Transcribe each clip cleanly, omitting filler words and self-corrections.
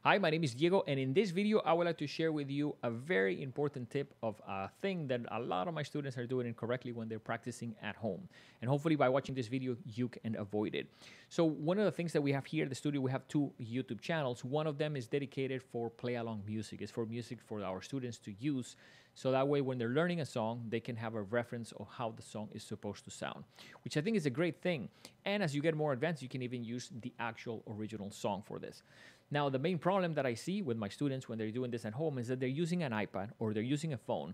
Hi, my name is Diego, and in this video, I would like to share with you a very important tip of a thing that a lot of my students are doing incorrectly when they're practicing at home. And hopefully by watching this video, you can avoid it. So one of the things that we have here at the studio, we have two YouTube channels. One of them is dedicated for play-along music. It's for music for our students to use. So that way, when they're learning a song, they can have a reference of how the song is supposed to sound, which I think is a great thing. And as you get more advanced, you can even use the actual original song for this. Now, the main problem that I see with my students when they're doing this at home is that they're using an iPad or they're using a phone,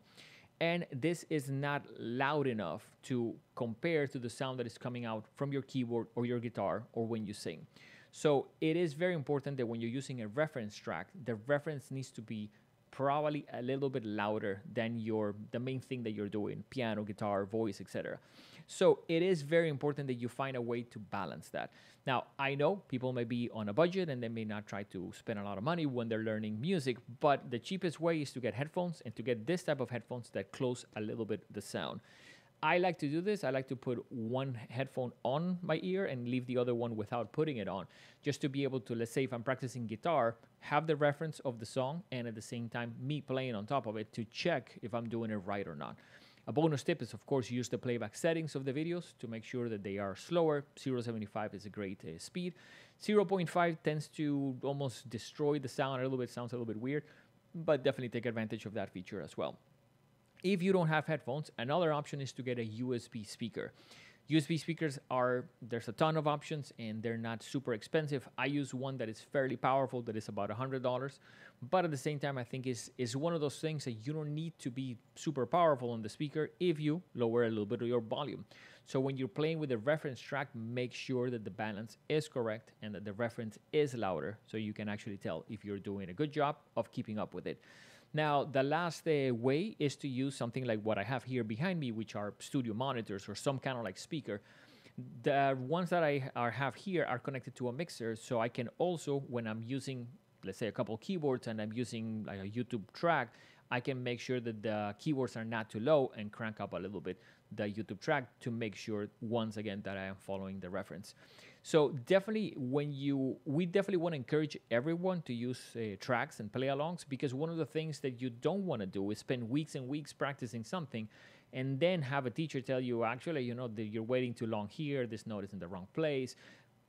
and this is not loud enough to compare to the sound that is coming out from your keyboard or your guitar or when you sing. So it is very important that when you're using a reference track, the reference needs to be probably a little bit louder than the main thing that you're doing, piano, guitar, voice, etc. So it is very important that you find a way to balance that. Now, I know people may be on a budget and they may not try to spend a lot of money when they're learning music, but the cheapest way is to get headphones and to get this type of headphones that close a little bit the sound. I like to do this. I like to put one headphone on my ear and leave the other one without putting it on, just to be able to, let's say if I'm practicing guitar, have the reference of the song and at the same time me playing on top of it to check if I'm doing it right or not. A bonus tip is, of course, use the playback settings of the videos to make sure that they are slower. 0.75 is a great speed. 0.5 tends to almost destroy the sound a little bit, sounds a little bit weird, but definitely take advantage of that feature as well. If you don't have headphones, another option is to get a USB speaker. USB speakers there's a ton of options and they're not super expensive. I use one that is fairly powerful, that is about $100, but at the same time, I think is one of those things that you don't need to be super powerful on the speaker if you lower a little bit of your volume. So when you're playing with the reference track, make sure that the balance is correct and that the reference is louder so you can actually tell if you're doing a good job of keeping up with it. Now, the last way is to use something like what I have here behind me, which are studio monitors or some kind of like speaker. The ones that I have here are connected to a mixer, so I can also, when I'm using, let's say, a couple keyboards and I'm using like a YouTube track, I can make sure that the keyboards are not too low and crank up a little bit the YouTube track to make sure, once again, that I am following the reference. So definitely, we definitely want to encourage everyone to use tracks and play-alongs, because one of the things that you don't want to do is spend weeks and weeks practicing something and then have a teacher tell you, actually, that you're waiting too long here, this note is in the wrong place.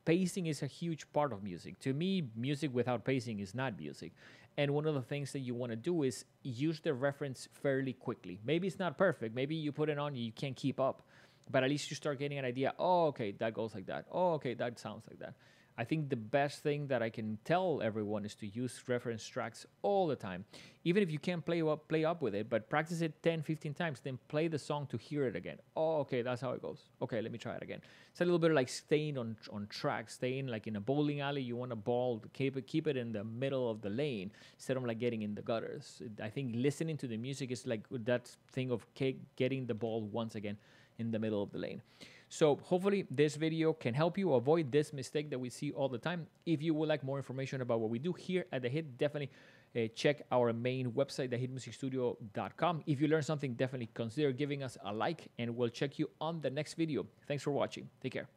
Pacing is a huge part of music. To me, music without pacing is not music. And one of the things that you want to do is use the reference fairly quickly. Maybe it's not perfect. Maybe you put it on, you can't keep up. But at least you start getting an idea. Oh, okay, that goes like that. Oh, okay, that sounds like that. I think the best thing that I can tell everyone is to use reference tracks all the time. Even if you can't play up with it, but practice it 10, 15 times, then play the song to hear it again. Oh, okay, that's how it goes. Okay, let me try it again. It's a little bit like staying on track, staying like in a bowling alley. You want a ball, keep it in the middle of the lane instead of like getting in the gutters. I think listening to the music is like that thing of getting the ball once again in the middle of the lane. So hopefully this video can help you avoid this mistake that we see all the time. If you would like more information about what we do here at The Hit, definitely check our main website, thehitmusicstudio.com. If you learned something, definitely consider giving us a like, and we'll check you on the next video. Thanks for watching. Take care.